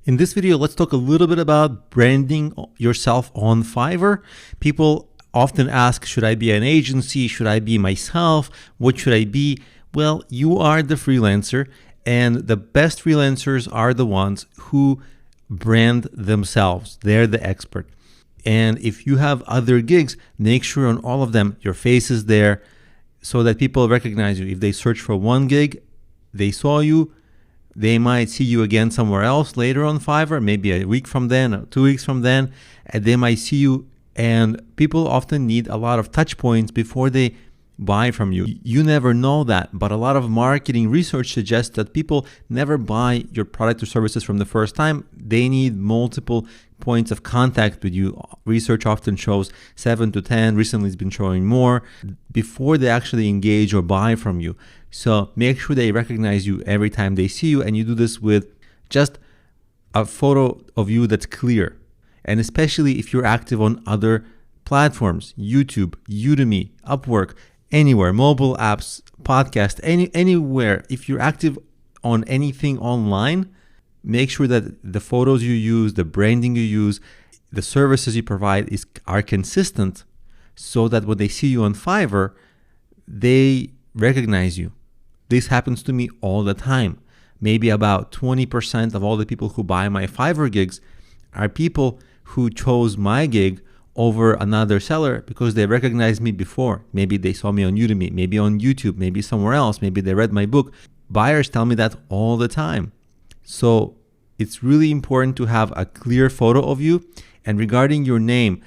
In this video, let's talk a little bit about branding yourself on Fiverr. People often ask, should I be an agency? Should I be myself? What should I be? Well, you are the freelancer, and the best freelancers are the ones who brand themselves. They're the expert. And if you have other gigs, make sure on all of them, your face is there so that people recognize you. If they search for one gig, they saw you, they might see you again somewhere else later on Fiverr, maybe a week from then, or 2 weeks from then, and they might see you. And people often need a lot of touch points before they buy from you. You never know that, but a lot of marketing research suggests that people never buy your product or services from the first time. They need multiple points of contact with you. Research often shows 7 to 10, recently it's been showing more, before they actually engage or buy from you. So make sure they recognize you every time they see you, and you do this with just a photo of you that's clear. And especially if you're active on other platforms, YouTube, Udemy, Upwork, anywhere, mobile apps, podcast, anywhere. If you're active on anything online, make sure that the photos you use, the branding you use, the services you provide are consistent, so that when they see you on Fiverr, they recognize you. This happens to me all the time. Maybe about 20% of all the people who buy my Fiverr gigs are people who chose my gig over another seller because they recognized me before. Maybe they saw me on Udemy, maybe on YouTube, maybe somewhere else, maybe they read my book. Buyers tell me that all the time. So it's really important to have a clear photo of you. And regarding your name,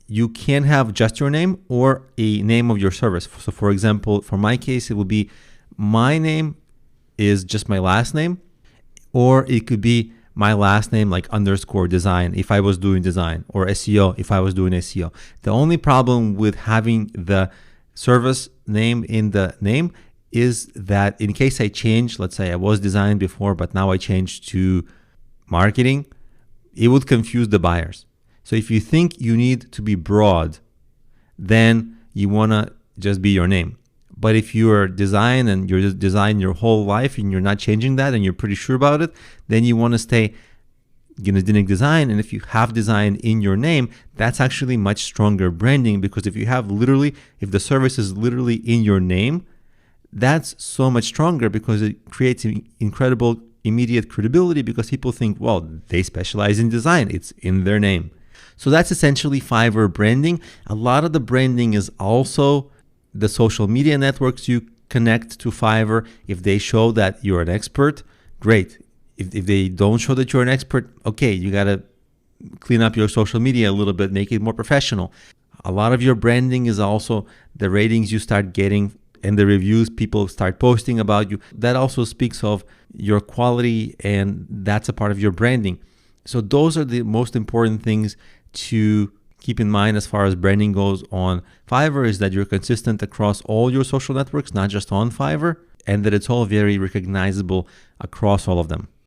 you can have just your name or a name of your service. So for example, for my case, it would be my name is just my last name, or it could be my last name like underscore design if I was doing design, or SEO if I was doing SEO. The only problem with having the service name in the name is that in case I change, let's say I was design before, but now I changed to marketing, it would confuse the buyers. So if you think you need to be broad, then you want to just be your name. But if you're design and you're design your whole life and you're not changing that and you're pretty sure about it, then you want to stay Gynedinik Design. And if you have design in your name, that's actually much stronger branding, because if the service is literally in your name, that's so much stronger because it creates incredible immediate credibility, because people think, well, they specialize in design. It's in their name. So that's essentially Fiverr branding. A lot of the branding is also the social media networks you connect to Fiverr. If they show that you're an expert, great. If they don't show that you're an expert, okay, you got to clean up your social media a little bit, make it more professional. A lot of your branding is also the ratings you start getting and the reviews people start posting about you. That also speaks of your quality, and that's a part of your branding. So those are the most important things to keep in mind as far as branding goes on Fiverr, is that you're consistent across all your social networks, not just on Fiverr, and that it's all very recognizable across all of them.